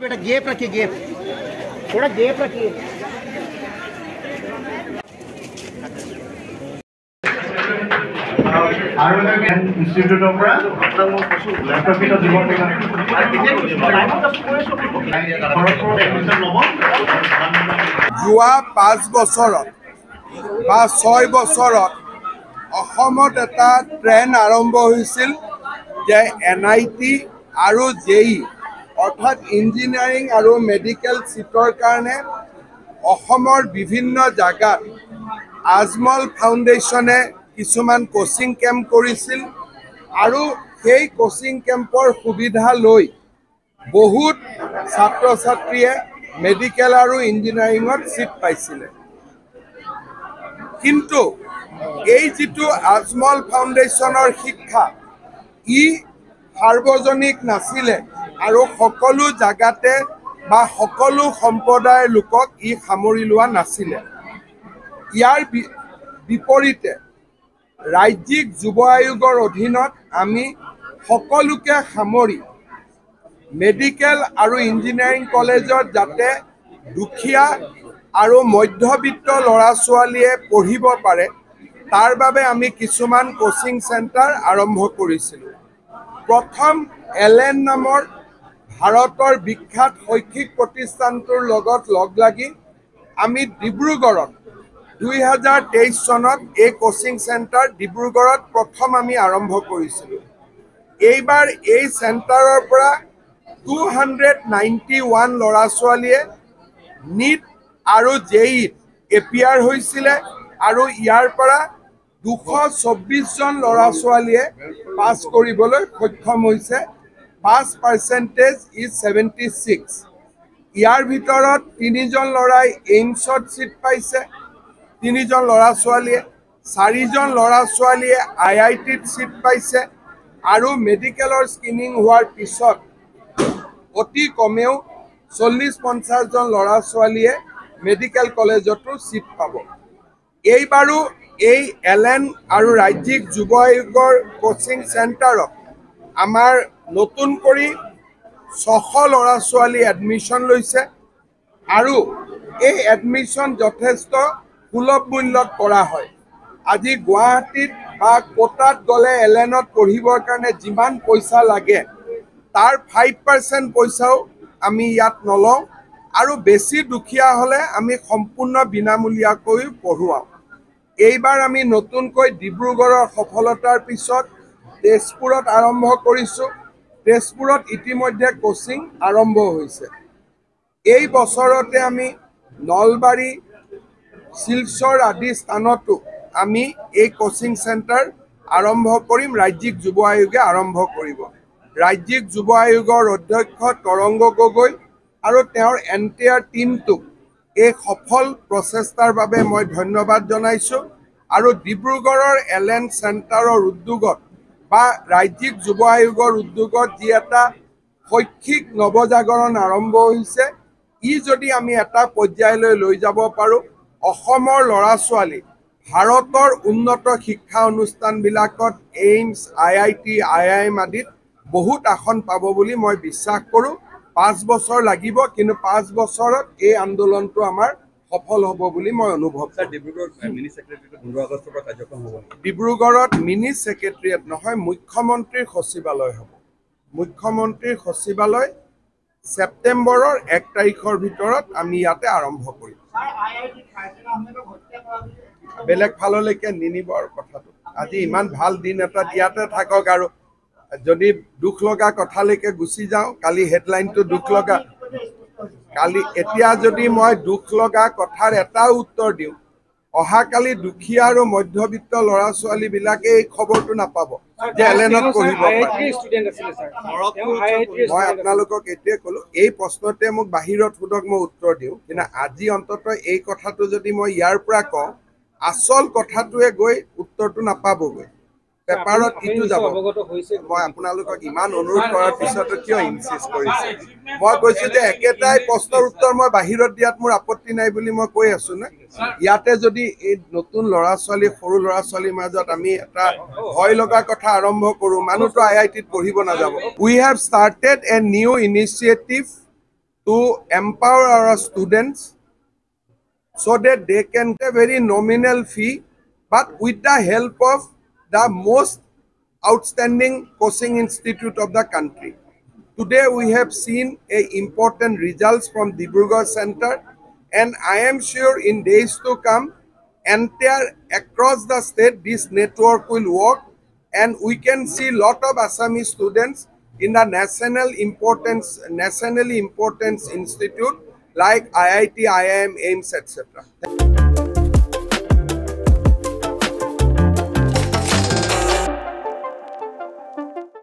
बेटा गैप रखिए, गैप थोड़ा गैप रखिए। যোৱা 5 বছৰত বা 6 বছৰত অসমত এটা ট্ৰেণ্ড আৰম্ভ হৈছিল যে NIT আৰু JEE অৰ্থাৎ ইঞ্জিনিয়াৰিং আৰু মেডিকেল সিটৰ কাৰণে অসমৰ বিভিন্ন জাগাত আজমল ফাউণ্ডেশ্যনে কিছুমান কোচিং কেম্প কৰিছিল আৰু সেই কোচিং কেম্পৰ সুবিধা লৈ বহুত ছাত্ৰ ছাত্ৰীয়ে মেডিকেল আৰু ইঞ্জিনিয়াৰিঙত সিট পাইছিলে। কিন্তু এই যিটো আজমল ফাউণ্ডেশ্যনৰ শিক্ষা ই সাৰ্বজনিক নাছিলে আৰু সকলো জাগাতে বা সকলো সম্প্ৰদায়ৰ লোকক ই সামৰি লোৱা নাছিলে। ইয়াৰ বিপৰীতে ৰাজ্যিক যুৱ আয়োগৰ অধীনত আমি সকলোকে সামৰি মেডিকেল আৰু ইঞ্জিনিয়াৰিং কলেজত যাতে দুখীয়া আৰু মধ্যবিত্ত ল'ৰা ছোৱালীয়ে পঢ়িব পাৰে তাৰ বাবে আমি কিছুমান কোচিং চেণ্টাৰ আৰম্ভ কৰিছিলোঁ। প্ৰথম LN নামৰ ভাৰতৰ বিখ্যাত শৈক্ষিক প্ৰতিষ্ঠানটোৰ লগত লগ লাগি আমি ডিব্ৰুগড়ত 2023 চনত এই কোচিং চেণ্টাৰ ডিব্ৰুগড়ত প্ৰথম আমি আৰম্ভ কৰিছিলোঁ। এইবাৰ এই চেণ্টাৰৰ পৰা 291 ল'ৰা ছোৱালীয়ে NEET আৰু JEE এপিয়াৰ হৈছিলে আৰু ইয়াৰ পৰা 224 জন ল'ৰা ছোৱালীয়ে পাছ কৰিবলৈ সক্ষম হৈছে। পাছ পাৰ্চেণ্টেজ ইজ 76। ইয়াৰ ভিতৰত 3 জন ল'ৰাই এইমছত সিট পাইছে, 3 জন ল'ৰা ছোৱালীয়ে, 4 জন ল'ৰা ছোৱালীয়ে IITত সিট পাইছে আৰু মেডিকেলৰ স্ক্ৰিনিং হোৱাৰ পিছত অতি কমেও 40-50 জন ল'ৰা ছোৱালীয়ে মেডিকেল কলেজতো সিট পাব। এইবাৰো এই LN আৰু ৰাজ্যিক যুৱ আয়োগৰ কোচিং চেণ্টাৰত আমাৰ নতুন কৰি 600 ল'ৰা ছোৱালী এডমিশ্যন লৈছে আৰু এই এডমিশ্যন যথেষ্ট সুলভ মূল্যত কৰা হয়। আজি গুৱাহাটীত বা কোটাত গ'লে LNত পঢ়িবৰ কাৰণে যিমান পইচা লাগে তাৰ 5% পইচাও আমি ইয়াত নলওঁ আৰু বেছি দুখীয়া হ'লে আমি সম্পূৰ্ণ বিনামূলীয়াকৈ পঢ়ুৱাওঁ। এইবাৰ আমি নতুনকৈ ডিব্ৰুগড়ৰ সফলতাৰ পিছত তেজপুৰত আৰম্ভ কৰিছোঁ। তেজপুৰত ইতিমধ্যে কোচিং আৰম্ভ হৈছে। এই বছৰতে আমি নলবাৰী, শিলচৰ আদি স্থানতো আমি এই কোচিং চেণ্টাৰ আৰম্ভ কৰিম। ৰাজ্যিক যুৱ আয়োগে আৰম্ভ কৰিব। ৰাজ্যিক যুৱ আয়োগৰ অধ্যক্ষ তৰংগ গগৈ আৰু তেওঁৰ এণ্টায়াৰ টিমটোক এই সফল প্ৰচেষ্টাৰ বাবে মই ধন্যবাদ জনাইছোঁ আৰু ডিব্ৰুগড়ৰ LN চেণ্টাৰৰ উদ্যোগত বা ৰাজ্যিক যুৱ আয়োগৰ উদ্যোগত যি এটা শৈক্ষিক নৱজাগৰণ আৰম্ভ হৈছে ই যদি আমি এটা পৰ্যায়লৈ লৈ যাব পাৰোঁ অসমৰ ল'ৰা ছোৱালী ভাৰতৰ উন্নত শিক্ষা অনুষ্ঠানবিলাকত এইমছ, IIT, IIM আদিত বহুত আসন পাব বুলি মই বিশ্বাস কৰোঁ। 5 বছৰ লাগিব কিন্তু 5 বছৰত এই আন্দোলনটো আমাৰ সফল হ'ব বুলি মই অনুভৱ কৰোঁ। ডিব্ৰুগড়ত মিনি ছেক্ৰেটেৰিয়েট নহয়, মুখ্যমন্ত্ৰীৰ সচিবালয় হ'ব। মুখ্যমন্ত্ৰীৰ সচিবালয় ছেপ্টেম্বৰৰ 1 তাৰিখৰ ভিতৰত আমি ইয়াতে আৰম্ভ কৰিম। বেলেগ ফাললৈকে নিনিব আৰু কথাটো। আজি ইমান ভাল দিন এটাত ইয়াতে থাকক আৰু যদি দুখ লগা কথালৈকে গুচি যাওঁ, কালি হেডলাইনটো দুখ লগা, কালি এতিয়া যদি মই দুখ লগা কথাৰ এটা উত্তৰ দিওঁ অহাকালি দুখীয়া আৰু মধ্যবিত্ত ল'ৰা ছোৱালীবিলাকে এই খবৰটো নাপাব যে LNত পঢ়িব পাৰে। মই আপোনালোকক এইটোৱে ক'লোঁ, এই প্ৰশ্নতে মোক বাহিৰত সোধক মই উত্তৰ দিওঁ, কিন্তু আজি অন্ততঃ এই কথাটো যদি মই ইয়াৰ পৰা কওঁ আচল কথাটোৱে গৈ উত্তৰটো নাপাবগৈ, পেপাৰত ইটো যাব। মই আপোনালোকক ইমান অনুৰোধ কৰাৰ পিছতো কিয় ইনচিষ্ট কৰিছে? মই কৈছোঁ যে একেটাই প্ৰশ্নৰ উত্তৰ মই বাহিৰত দিয়াত মোৰ আপত্তি নাই বুলি মই কৈ আছোঁ নে? ইয়াতে যদি এই নতুন ল'ৰা ছোৱালী, সৰু ল'ৰা ছোৱালীৰ মাজত আমি এটা ভয় লগা কথা আৰম্ভ কৰোঁ, মানুহটো IITত পঢ়িব নাযাব। We have started a new initiative to empower our students so that they can get a very nominal fee, but with the help of the most outstanding coaching institute of the country. Today we have seen important results from Dibrugarh Center, and I am sure in days to come, entire across the state this network will work, and we can see lot of Assamese students in the nationally important institute like IIT, IIM, AIMS, etc.